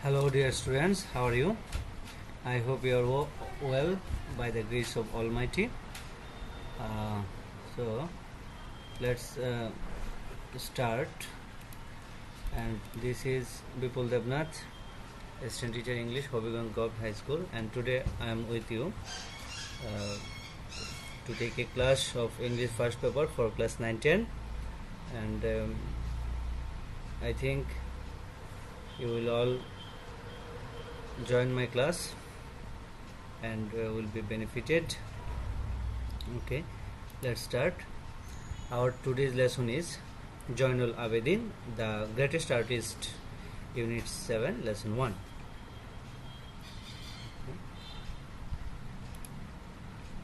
Hello, dear students. How are you? I hope you are well by the grace of Almighty. So, let's start. And this is Bipul Devnath, Assistant Teacher English, Hobbyganj Govt High School. And today I am with you to take a class of English first paper for class 9-10. And I think you will all join my class and will be benefited. Okay, let's start. Our today's lesson is Joinul Abedin, the greatest artist, unit 7, lesson 1.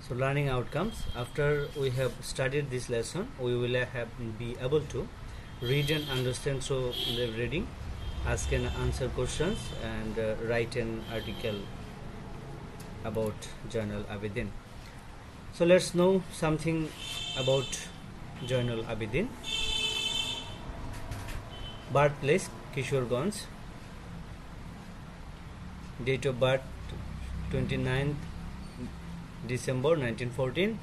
So learning outcomes. After we have studied this lesson, we will be able to read and understand through the reading, ask and answer questions, and write an article about Joinul Abedin. So let's know something about Joinul Abedin. Birthplace Kishoreganj. Date of birth 29th December 1914.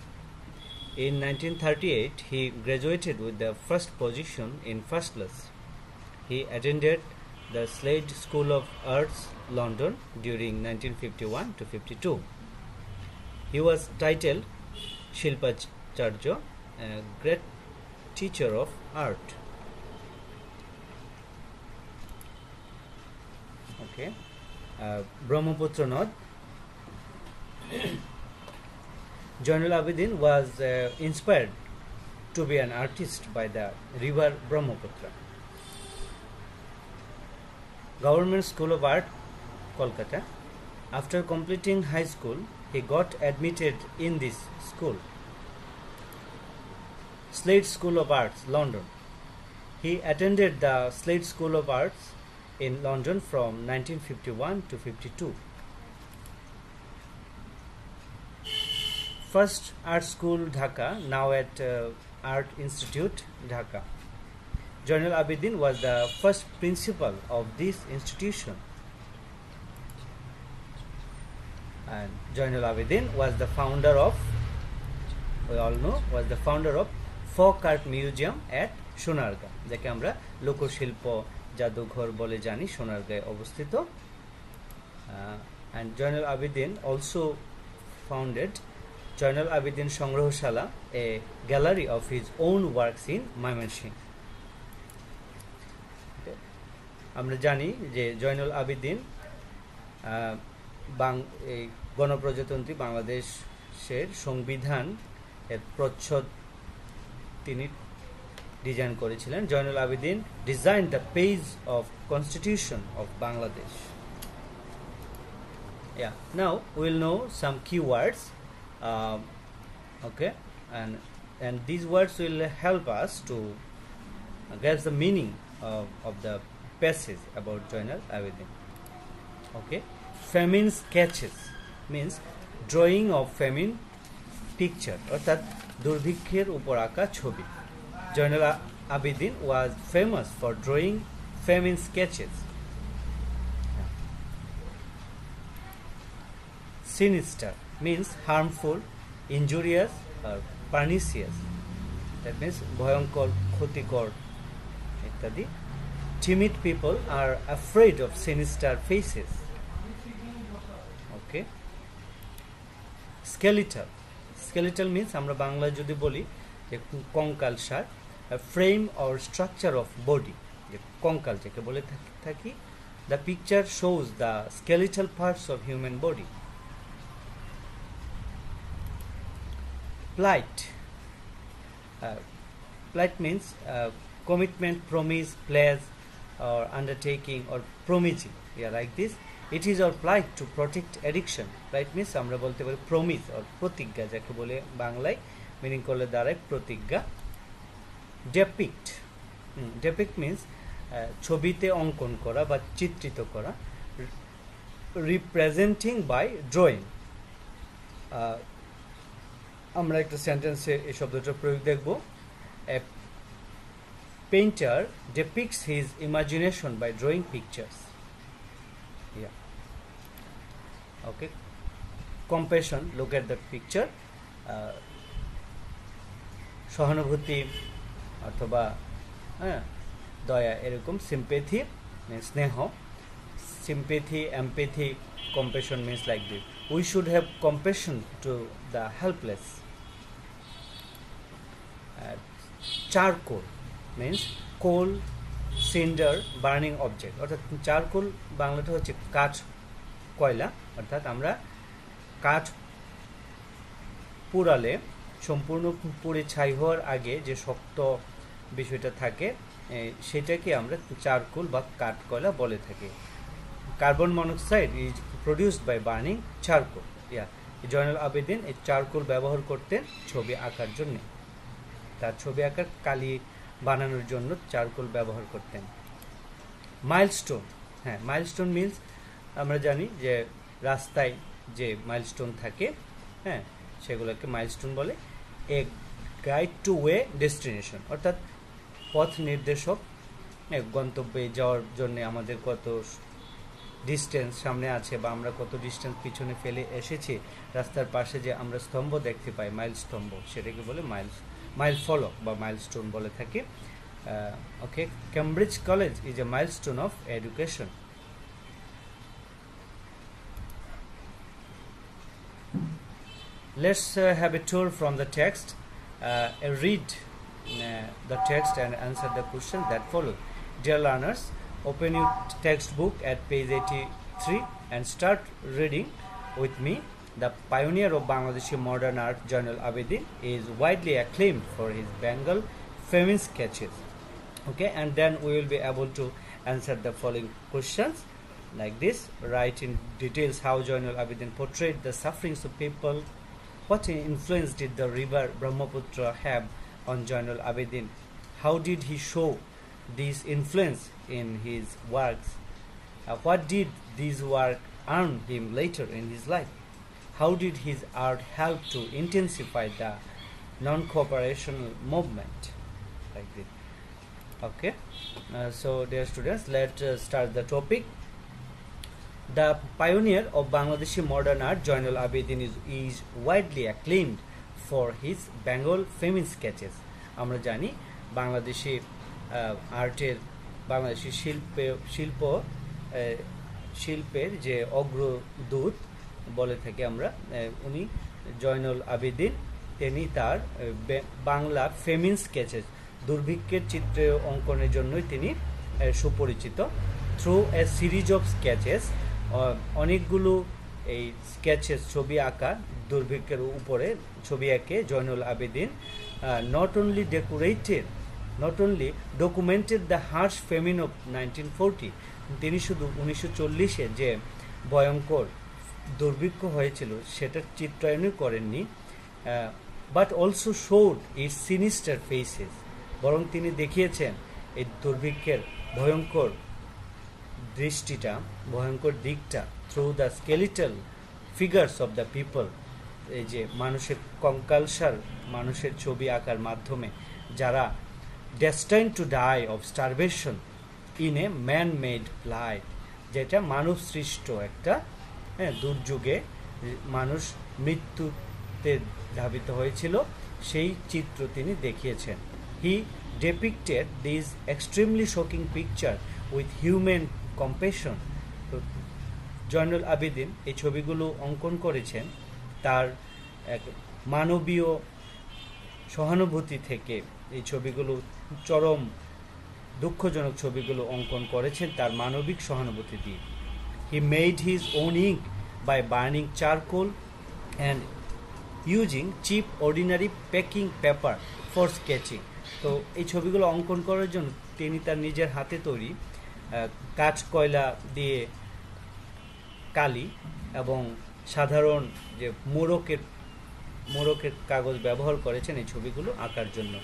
In 1938, he graduated with the first position in first class. He attended the Slade School of Arts, London during 1951 to 52. He was titled Shilpacharya, a great teacher of art. Okay, Brahmaputra Nod. Joinul Abedin was inspired to be an artist by the river Brahmaputra. Government School of Art, Kolkata. After completing high school, he got admitted in this school. Slade School of Arts, London. He attended the Slade School of Arts in London from 1951 to 52. First Art School, Dhaka, now at Art Institute, Dhaka. Joinul Abedin was the first principal of this institution. And Joinul Abedin was the founder of, we all know, was the founder of Folk Art Museum at Sonargaon, যাকে আমরা লোকশিল্প জাদুঘর বলে জানি, সোনারগাঁয়ে অবস্থিত. And Joinul Abedin also founded Joinul Abedin Sangrohshala, a gallery of his own works in Mymensingh. আমরা জানি যে জয়নুল আবেদিন গণপ্রজাতন্ত্রী বাংলাদেশের সংবিধান এর প্রচ্ছদ তিনি ডিজাইন করেছিলেন. Zainul Abedin design the page of constitution of Bangladesh. Yeah, now we'll know some keywords. Okay, and these words will help us to guess the meaning of the passage about Joinul Abedin. Okay, famine sketches means drawing of famine picture, অর্থাৎ দুর্ভিক্ষের উপর আঁকা ছবি. Joinul Abedin was famous for drawing famine sketches. Sinister means harmful, injurious or pernicious. That means ভয়ঙ্কর, ক্ষতিকর ইত্যাদি. Timid people are afraid of sinister faces. Okay. Skeletal. Skeletal means আমরা বাংলায় যদি বলি যে কঙ্কালসার, frame or structure of body, যে কঙ্কাল যাকে বলে থাকি. The picture shows the skeletal parts of human body. Plight. Plight means commitment, promise, pledge, or undertaking, or promising. Yeah, like this. It is our plight to protect addiction. Plight means আমরা বলতে পারি promise or প্রতিজ্ঞা যাকে বলে বাংলায়, meaning করলে দাঁড়ায় প্রতিজ্ঞা. Depict. Depict means ছবিতে অঙ্কন করা বা চিত্রিত করা. Representing by drawing. আমরা একটা সেন্টেন্সে এই শব্দটার প্রয়োগ দেখব. A painter depicts his imagination by drawing pictures. Yeah. Okay. Compassion, look at the picture. সহানুভূতি অথবা হ্যাঁ দয়া এরকম, সিম্পেথি স্নেহ, sympathy, empathy, compassion means like this. We should have compassion to the helpless. Charcoal means coal, cinder, burning object. অর্থাৎ charcoal বাংলাটা হচ্ছে কাঠ কয়লা, অর্থাৎ আমরা কাঠ পুড়ালে সম্পূর্ণ পুড়ে ছাই হওয়ার আগে যে শক্ত বিষয়টা থাকে সেটাকে আমরা চারকোল বা কাঠ কয়লা বলে থাকি। Carbon monoxide is produced by burning charcoal. Zainul Abedin এই চারকোল ব্যবহার করতেন ছবি আঁকার জন্য, তার ছবি আঁকার কালি বানানোর জন্য চারকোল ব্যবহার করতেন। মাইলস্টোন, হ্যাঁ মাইলস্টোন মিনস আমরা জানি যে রাস্তায় যে মাইলস্টোন থাকে, হ্যাঁ সেগুলোকে মাইলস্টোন বলে। A guide to way destination, অর্থাৎ পথ নির্দেশক, গন্তব্যে যাওয়ার জন্য আমাদের কত ডিস্টেন্স সামনে আছে বা আমরা কত ডিস্টেন্স পিছনে ফেলে এসেছি, রাস্তার পাশে যে আমরা স্তম্ভ দেখতে পাই মাইল স্তম্ভ, সেটাকে বলে মাইল ফলক বা মাইলস্টোন বলে থাকি। Okay, Cambridge college is a milestone of education. Let's have a tour from the text. Read the text and answer the question that follow. Dear learners, open your textbook at page 83 and start reading with me. The pioneer of Bangladeshi modern art, Jainul Abidin, is widely acclaimed for his Bengal famine sketches. Okay, and then we will be able to answer the following questions like this. Write in details how Jainul Abidin portrayed the sufferings of people. What influence did the river Brahmaputra have on Jainul Abidin? How did he show this influence in his works? What did this work earn him later in his life? How did his art help to intensify the non-cooperation movement? Like this. Okay, so dear students, let's start the topic. The pioneer of Bangladeshi modern art, Jainul Abidin, is widely acclaimed for his Bengal famine sketches. আমরা জানি বাংলাদেশি আর্টের, বাংলাদেশি শিল্পের যে অগ্রদূত বলে থাকি আমরা, উনি জয়নুল আবেদিন, তিনি তার বাংলা ফেমিন স্কেচেস, দুর্ভিক্ষের চিত্র অঙ্কনের জন্যই তিনি সুপরিচিত। Through a series of sketches, অনেকগুলো এই স্কেচেস ছবি আঁকা, দুর্ভিক্ষের উপরে ছবি এঁকে Zainul Abedin not only documented the harsh famine of 1940, তিনি শুধু 1940-এ যে ভয়ঙ্কর দুর্ভিক্ষ হয়েছিল সেটার চিত্রায়নই করেননি, but also showed its sinister faces, বরং তিনি দেখিয়েছেন এই দুর্ভিক্ষের ভয়ঙ্কর দৃষ্টিটা, ভয়ঙ্কর দিকটা through the skeletal figures of the people, এই যে মানুষের কঙ্কালসার মানুষের ছবি আঁকার মাধ্যমে, যারা destine to die of starvation in a man made plight, যেটা মানব সৃষ্ট একটা দুর্যোগে মানুষ মৃত্যুতে ধাবিত হয়েছিল, সেই চিত্র তিনি দেখিয়েছেন। হি depicted these extremely shocking picture with human compassion. তো জয়নুল আবেদিন এই ছবিগুলো অঙ্কন করেছেন তার এক মানবীয় সহানুভূতি থেকে। এই ছবিগুলো চরম দুঃখজনক ছবিগুলো অঙ্কন করেছেন তার মানবিক সহানুভূতি দিয়ে। He made his own ink by burning charcoal and using cheap ordinary packing paper for sketching. তো এই ছবিগুলো অঙ্কন করার জন্য তিনি তার নিজের হাতে তৈরি কাঠ কয়লা দিয়ে কালি এবং সাধারণ যে মোড়কের কাগজ ব্যবহার করেছেন এই ছবিগুলো আঁকার জন্য।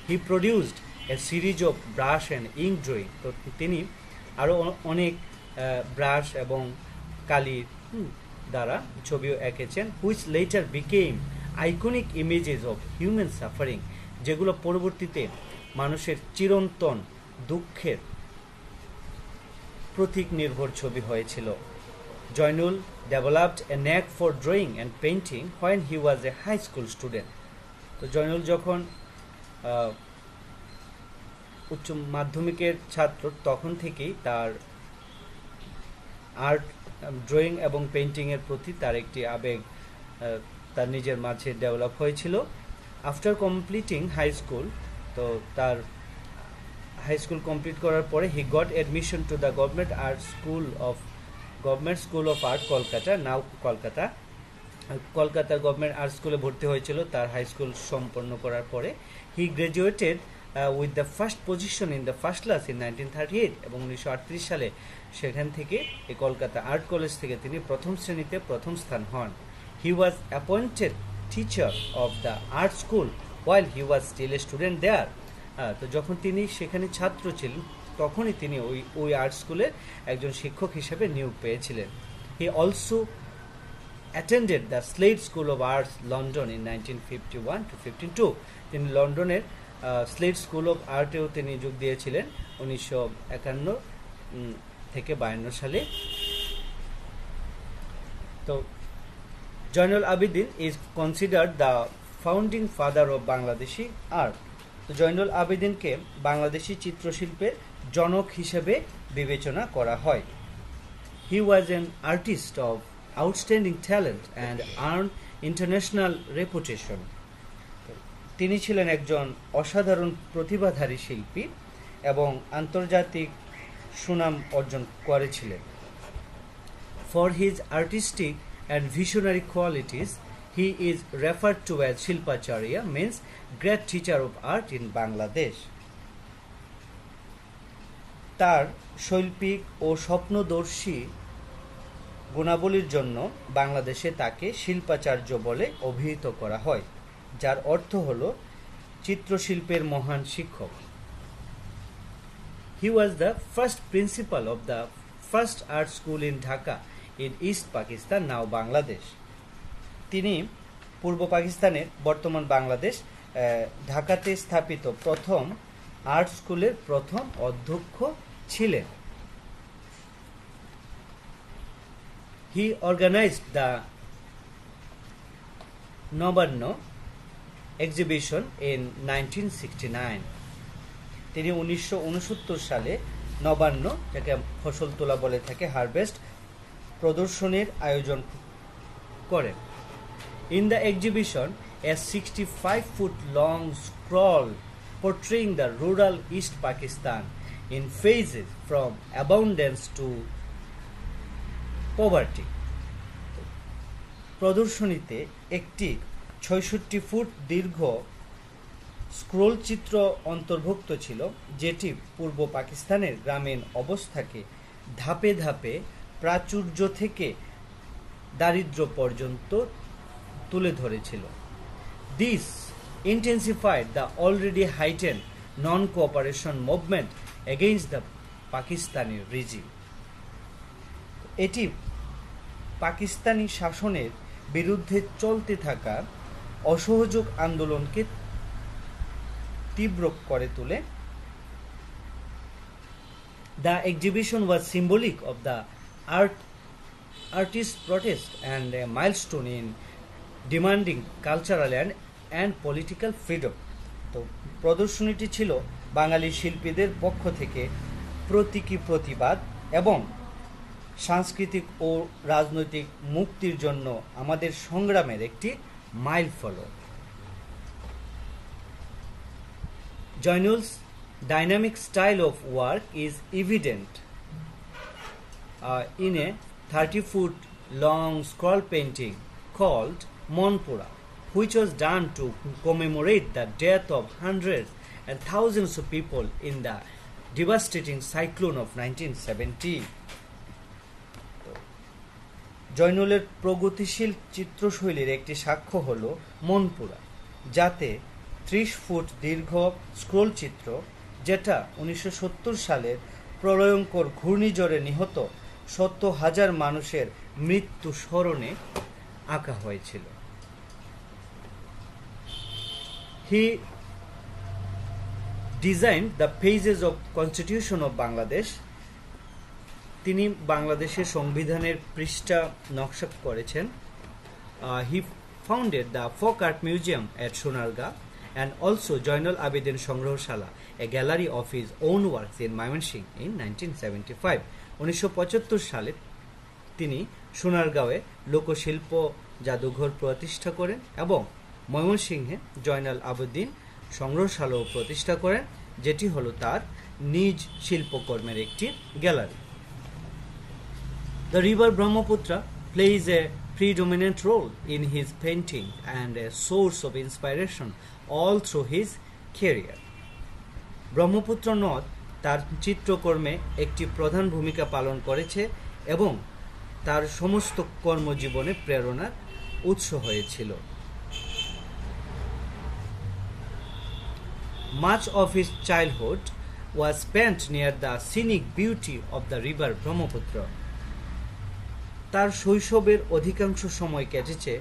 He produced a series of brush and ink drawing. তো তিনি আরও অনেক ব্রাশ এবং কালির দ্বারা ছবিও এঁকেছেন, which letter became iconic images of human suffering, যেগুলো পরবর্তীতে মানুষের চিরন্তন দুঃখের প্রতীক নির্ভর ছবি হয়েছিল। Joinul developed a knack for drawing and painting when he was a high school student. তো জয়নুল যখন উচ্চ মাধ্যমিকের ছাত্র তখন থেকেই তার আর্ট, ড্রয়িং এবং পেইন্টিংয়ের প্রতি তার একটি আবেগ তার নিজের মাঝে ডেভেলপ হয়েছিল। আফটার কমপ্লিটিং হাই স্কুল, তো তার হাই স্কুল কমপ্লিট করার পরে he got admission to the government school of art Kolkata, now Kolkata. কলকাতার গভর্নমেন্ট আর্ট স্কুলে ভর্তি হয়েছিল তার হাই স্কুল সম্পন্ন করার পরে। He graduated with the first position in the first class in 1938, এবং 1938 সালে সেখান থেকে এই কলকাতা আর্ট কলেজ থেকে তিনি প্রথম শ্রেণীতে প্রথম স্থান হন। He was appointed teacher of the art school while he was still a student there. তো যখন তিনি সেখানে ছাত্র ছিলেন তখনই তিনি ওই আর্ট স্কুলের একজন শিক্ষক হিসেবে নিয়োগ পেয়েছিলেন। He also attended the Slade School of Arts, London in 1951 to 52. তিনি লন্ডনের স্লেড স্কুল অফ আর্টেও তিনি যোগ দিয়েছিলেন 1951 থেকে 52 সালে। তো Zainul Abedin is considered the founding father of Bangladeshi art. তো জয়নুল আবেদিনকে বাংলাদেশি চিত্রশিল্পের জনক হিসেবে বিবেচনা করা হয়। He was an artist of outstanding talent and earned international reputation. তিনি ছিলেন একজন অসাধারণ প্রতিভাধারী শিল্পী এবং আন্তর্জাতিক সুনাম অর্জন করেছিলেন। For his artistic and visionary qualities, he is referred to as Shilpacharya, means great teacher of art in Bangladesh. তার শৈল্পিক ও স্বপ্নদর্শী গুণাবলীর জন্য বাংলাদেশে তাকে শিল্পাচার্য বলে অভিহিত করা হয়, যার অর্থ হল চিত্রশিল্পের মহান শিক্ষক। He was the first principal of the first art school in Dhaka in East Pakistan, now Bangladesh. তিনি পূর্ব পাকিস্তানের বর্তমান বাংলাদেশ ঢাকাতে স্থাপিত প্রথম আর্ট স্কুলের প্রথম অধ্যক্ষ ছিলেন। He organized the Nabanno exhibition in 1969. তিনি 1969 সালে নবান্ন, যাকে ফসল তোলা বলে থাকে, হারভেস্ট প্রদর্শনীর আয়োজন করেন। In the exhibition, a 65-foot long scroll portraying the rural East Pakistan in phases from abundance to poverty. প্রদর্শনীতে একটি 66 ফুট দীর্ঘ স্ক্রোল চিত্র অন্তর্ভুক্ত ছিল, যেটি পূর্ব পাকিস্তানের গ্রামীণ অবস্থাকে ধাপে ধাপে প্রাচুর্য থেকে দারিদ্র্য পর্যন্ত তুলে ধরেছিল। This intensified the already heightened non-cooperation movement against the Pakistani regime. এটি পাকিস্তানি শাসনের বিরুদ্ধে চলতে থাকা অসহযোগ আন্দোলনকে তীব্র করে তোলে। The exhibition was symbolic of the artist protest and a milestone in demanding cultural and political freedom. তো প্রদর্শনীটি ছিল বাঙালি শিল্পীদের পক্ষ থেকে প্রতীকী প্রতিবাদ এবং সাংস্কৃতিক ও রাজনৈতিক মুক্তির জন্য আমাদের সংগ্রামের একটি মাইলফলক। Joinul's dynamic style of work is evident in a 30-foot long scroll painting called Monpura, which was done to commemorate the death of hundreds and thousands of people in the devastating cyclone of 1970. জয়নুলের প্রগতিশীল চিত্রশৈলীর একটি সাক্ষ্য হল মনপুরা, যাতে 30 foot দীর্ঘ scroll চিত্র, যেটা 1970 সালের প্রলয়ঙ্কর ঘূর্ণিঝড়ে নিহত 70,000 মানুষের মৃত্যু স্মরণে আঁকা হয়েছিল। He designed the pages of Constitution of Bangladesh তিনি বাংলাদেশের সংবিধানের পৃষ্ঠা নকশা করেছেন। He founded the Folk Art Museum at Sonargaon and also Joinal Abidin Sangrohshala, a gallery of his own works in Mymensingh in 1975. 1975 সালে তিনি সোনারগাঁওয়ে লোকশিল্প জাদুঘর প্রতিষ্ঠা করেন এবং ময়মনসিংহে জয়নাল আবেদিন সংগ্রহশালাও প্রতিষ্ঠা করেন, যেটি হলো তার নিজ শিল্পকর্মের একটি gallery. The river Brahmaputra plays a predominant role in his painting and a source of inspiration all through his career. Brahmaputra নদ তার চিত্রকর্মে একটি প্রধান ভূমিকা পালন করেছে এবং তার সমস্ত কর্মজীবনে প্রেরণার উৎস হয়েছিল। Much of his childhood was spent near the scenic beauty of the river Brahmaputra. তার শৈশবের অধিকাংশ সময় কেটেছে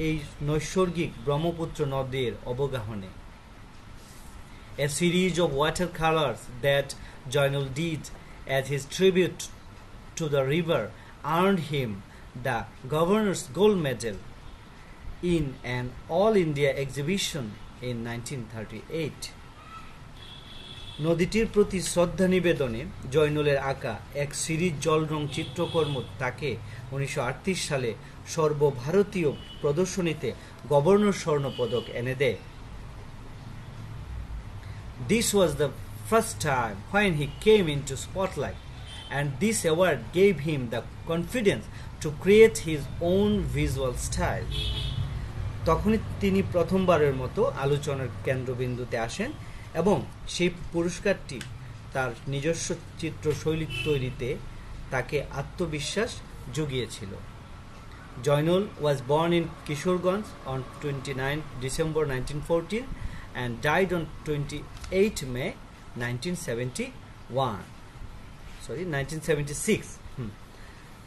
এই নৈসর্গিক ব্রহ্মপুত্র নদের অবগাহনে। A series of watercolors that Joinal did as his tribute to the river earned him the Governor's Gold Medal in an All-India exhibition in 1938. নদীটির প্রতি শ্রদ্ধা নিবেদনে জয়নুলের আঁকা এক সিরিজ জলরং চিত্রকর্ম তাকে 1938 সালে সর্বভারতীয় প্রদর্শনীতে গভর্নর স্বর্ণ পদক এনে দেয়। This was the first time when he came into spotlight, and this award gave him the confidence to create his own visual style. তখনই তিনি প্রথমবারের মতো আলোচনার কেন্দ্রবিন্দুতে আসেন এবং সেই পুরস্কারটি তার নিজস্ব চিত্রশৈলী তৈরিতে তাকে আত্মবিশ্বাস জুগিয়েছিল। Zainul was born in Kishoreganj on 29 December 1914 and died on 28 May 1976.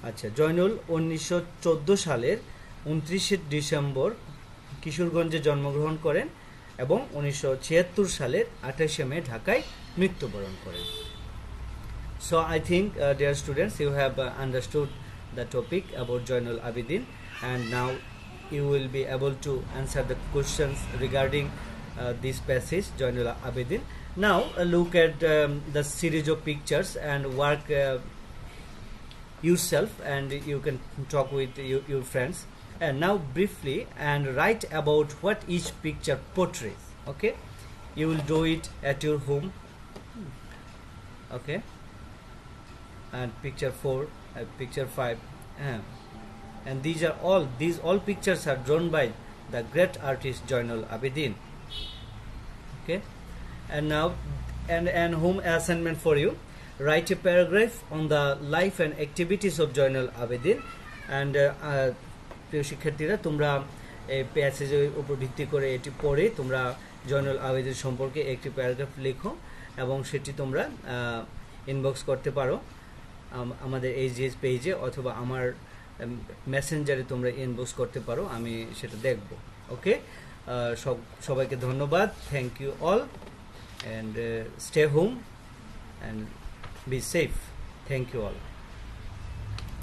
আচ্ছা, জয়নুল 1914 সালের 29 ডিসেম্বর কিশোরগঞ্জে জন্মগ্রহণ করেন এবং 1976 সালের 28 মে ঢাকায় মৃত্যুবরণ করেন। So I think dear students, you have understood the topic about Joinal Abidin, and now you will be able to answer the questions regarding this passage, Joinal Abidin. Now look at the series of pictures and work yourself, and you can talk with your friends. And now briefly and write about what each picture portrays. Okay, you will do it at your home. Okay, and picture 4, picture 5, and these all pictures are drawn by the great artist Joinal Abidin. Okay, and now and home assignment for you: write a paragraph on the life and activities of Joinal Abidin. And প্রিয় শিক্ষার্থীরা, তোমরা এই প্যাসেজের উপর ভিত্তি করে এটি পড়ে তোমরা জয়নুল আবেদিন সম্পর্কে একটি প্যারাগ্রাফ লেখো এবং সেটি তোমরা ইনবক্স করতে পারো আমাদের এই যে পেজে, অথবা আমার মেসেঞ্জারে তোমরা ইনবক্স করতে পারো, আমি সেটা দেখব। ওকে, সবাইকে ধন্যবাদ। Thank you all, and stay home and be safe. Thank you all.